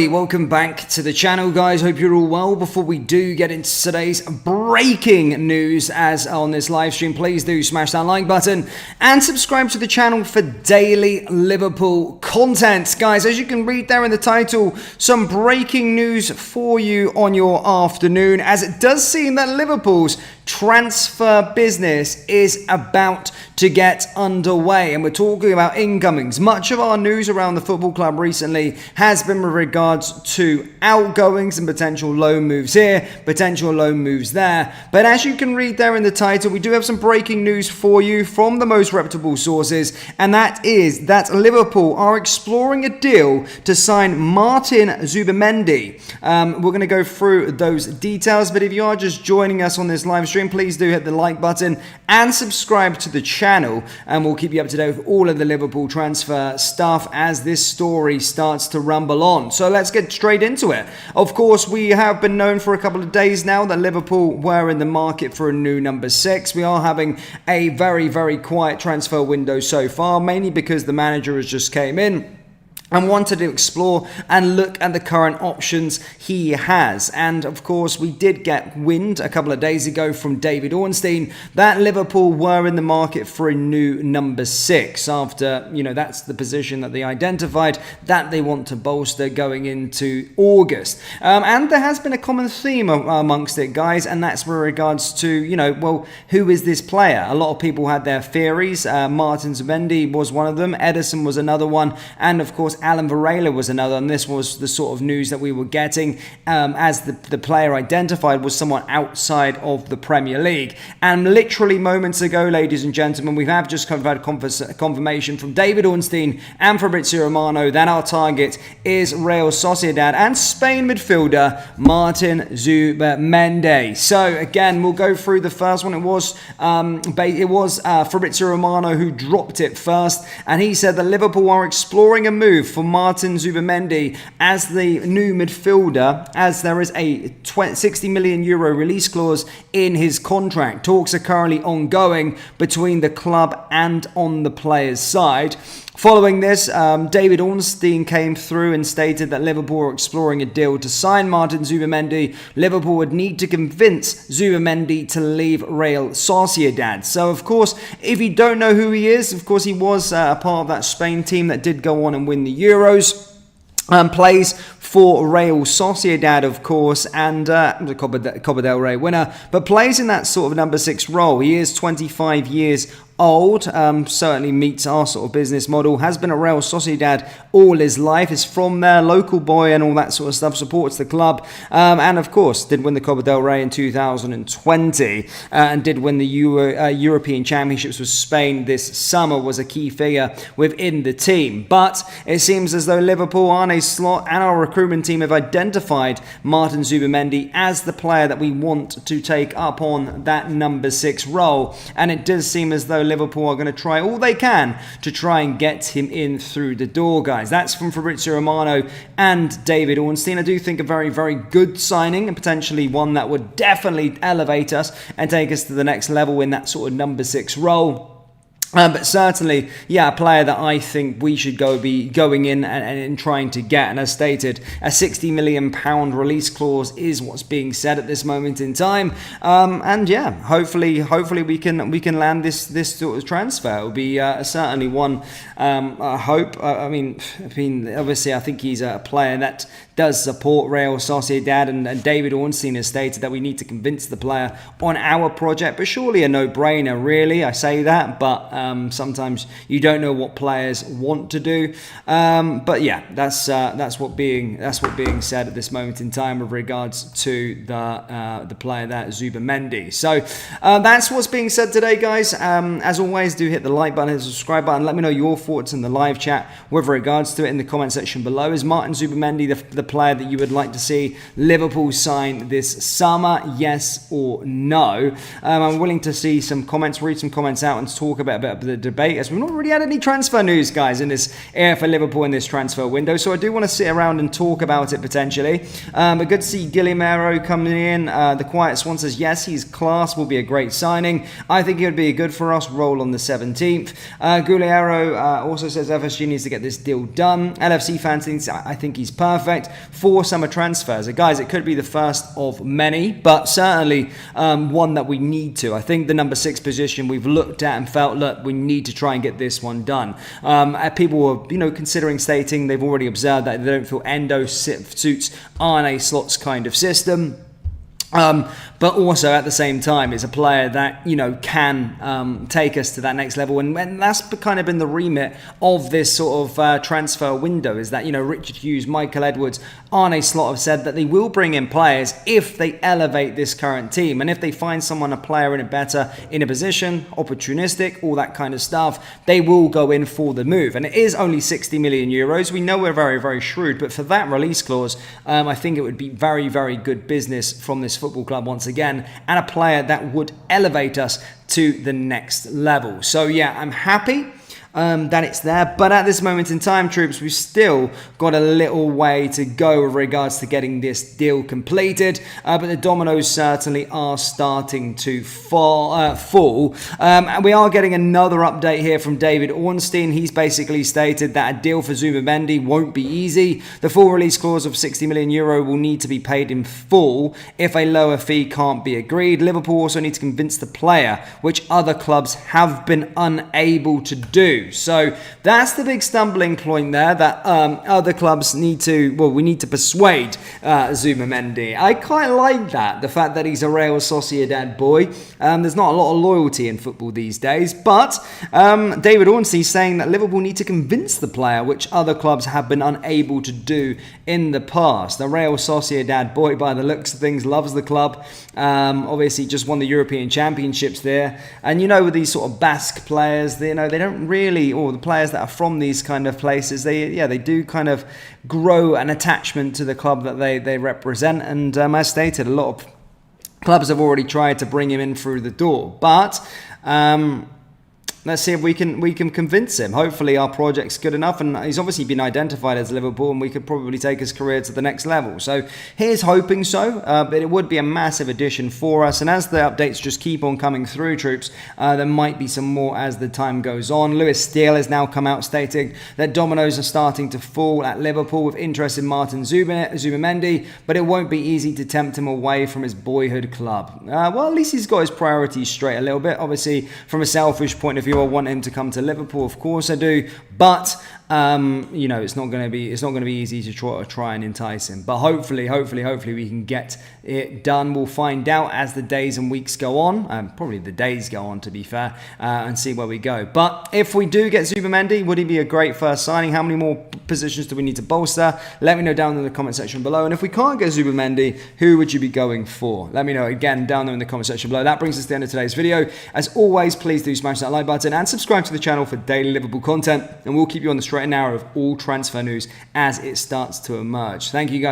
Welcome back to the channel, guys. Hope you're all well. Before we do get into today's breaking news as on this live stream, please do smash that like button and subscribe to the channel for daily Liverpool content. Guys, as you can read there in the title, some breaking news for you on your afternoon, as it does seem that Liverpool's transfer business is about to get underway, and we're talking about incomings. Much of our news around the football club recently has been with regards to outgoings and potential loan moves here, potential loan moves there. But as you can read there in the title, we do have some breaking news for you from the most reputable sources, and that is that Liverpool are exploring a deal to sign Martin Zubimendi. We're going to go through those details, but if you are just joining us on this live stream, please do hit the like button and subscribe to the channel, and we'll keep you up to date with all of the Liverpool transfer stuff as this story starts to rumble on. So let's get straight into it. Of course, we have been known for a couple of days now that Liverpool were in the market for a new number 6. We are having a very quiet transfer window so far, mainly because the manager has just came in and wanted to explore and look at the current options he has. And of course, we did get wind a couple of days ago from David Ornstein that Liverpool were in the market for a new number 6 after, that's the position that they identified that they want to bolster going into August. And there has been a common theme amongst it, guys, and that's with regards to, who is this player? A lot of people had their theories. Martin Zubimendi was one of them. Ederson was another one. And of course, Alan Varela was another, and this was the sort of news that we were getting as the player identified was someone outside of the Premier League. And literally moments ago, ladies and gentlemen, we have just had confirmation from David Ornstein and Fabrizio Romano that our target is Real Sociedad and Spain midfielder Martin Zubimendi. So again, we'll go through the first one. It was Fabrizio Romano who dropped it first, and he said that Liverpool are exploring a move for Martin Zubimendi as the new midfielder, as there is a 60 million euro release clause in his contract. Talks are currently ongoing between the club and on the player's side. Following this, David Ornstein came through and stated that Liverpool are exploring a deal to sign Martin Zubimendi. Liverpool would need to convince Zubimendi to leave Real Sociedad. So, of course, if you don't know who he is, of course, he was a part of that Spain team that did go on and win the Euros. Plays for Real Sociedad, of course, and the Copa del Rey winner, but plays in that sort of number 6 role. He is 25 years old, certainly meets our sort of business model, has been at Real Sociedad all his life, is from there, local boy and all that sort of stuff, supports the club, and of course did win the Copa del Rey in 2020, and did win the European Championships with Spain this summer, was a key figure within the team. But it seems as though Liverpool are in a slot, and our recruitment team have identified Martin Zubimendi as the player that we want to take up on that number 6 role, and it does seem as though Liverpool are going to try all they can to try and get him in through the door, guys. That's from Fabrizio Romano and David Ornstein. I do think a very good signing, and potentially one that would definitely elevate us and take us to the next level in that sort of number 6 role. But certainly, a player that I think we should be going in and trying to get. And as stated, a £60 million release clause is what's being said at this moment in time. Hopefully we can land this sort of transfer. It will be certainly one. I hope. I mean, obviously, I think he's a player that does support Real Sociedad, and David Ornstein has stated that we need to convince the player on our project, but surely a no-brainer, really. I say that, but sometimes you don't know what players want to do. But yeah, that's what being said at this moment in time with regards to the player that Zubimendi. So that's what's being said today, guys. As always, do hit the like button and subscribe button. Let me know your thoughts in the live chat with regards to it in the comment section below. Is Martin Zubimendi the player that you would like to see Liverpool sign this summer? Yes or no? I'm willing to see some comments, read some comments out, and talk about a bit bit of the debate, as we've not really had any transfer news, guys, in this area for Liverpool in this transfer window. So I do want to sit around and talk about it potentially. But good to see Guillermo coming in. The Quiet Swan says, yes, he's class, will be a great signing. I think it would be good for us. Roll on the 17th. Guillermo also says FSG needs to get this deal done. LFC fans thinks, I think he's perfect for summer transfers. Guys, it could be the first of many, but certainly one that we need to. I think the number 6 position we've looked at and felt, look, we need to try and get this one done. People were, considering stating they've already observed that they don't feel Endo suits Arne Slot's kind of system. But also at the same time, it's a player that, can take us to that next level. And that's kind of been the remit of this sort of transfer window, is that, Richard Hughes, Michael Edwards, Arne Slot have said that they will bring in players if they elevate this current team. And if they find someone, a player in a position, opportunistic, all that kind of stuff, they will go in for the move. And it is only 60 million euros. We know we're very, very shrewd, but for that release clause, I think it would be very, very good business from this football club once again, and a player that would elevate us to the next level. So yeah, I'm happy that it's there, but at this moment in time, troops, we've still got a little way to go with regards to getting this deal completed, but the dominoes certainly are starting to fall. And we are getting another update here from David Ornstein. He's basically stated that a deal for Zubimendi won't be easy. The full release clause of 60 million euro will need to be paid in full if a lower fee can't be agreed. Liverpool also need to convince the player, which other clubs have been unable to do. So that's the big stumbling point there, that other clubs need to, we need to persuade Zubimendi. I quite like that, the fact that he's a Real Sociedad boy. There's not a lot of loyalty in football these days, but David Ornstein is saying that Liverpool need to convince the player, which other clubs have been unable to do in the past. The Real Sociedad boy, by the looks of things, loves the club. Obviously just won the European Championships there, and with these sort of Basque players, they don't really, or the players that are from these kind of places, they do kind of grow an attachment to the club that they represent. And as stated, a lot of clubs have already tried to bring him in through the door, but let's see if we can convince him. Hopefully our project's good enough, and he's obviously been identified as Liverpool, and we could probably take his career to the next level. So here's hoping so, but it would be a massive addition for us. And as the updates just keep on coming through, troops, there might be some more as the time goes on. Lewis Steele has now come out stating that dominoes are starting to fall at Liverpool with interest in Martin Zubimendi, but it won't be easy to tempt him away from his boyhood club. Well, at least he's got his priorities straight a little bit. Obviously, from a selfish point of view, I want him to come to Liverpool, of course I do, but it's not going to be easy to try and entice him. But hopefully we can get it done. We'll find out as the days and weeks go on, probably the days go on to be fair, and see where we go. But if we do get Zubimendi, would he be a great first signing? How many more positions do we need to bolster? Let me know down in the comment section below. And if we can't get Zubimendi, who would you be going for? Let me know again down there in the comment section below. That brings us to the end of today's video. As always, please do smash that like button and subscribe to the channel for daily Liverpool content, and we'll keep you on the straight and narrow of all transfer news as it starts to emerge. Thank you guys.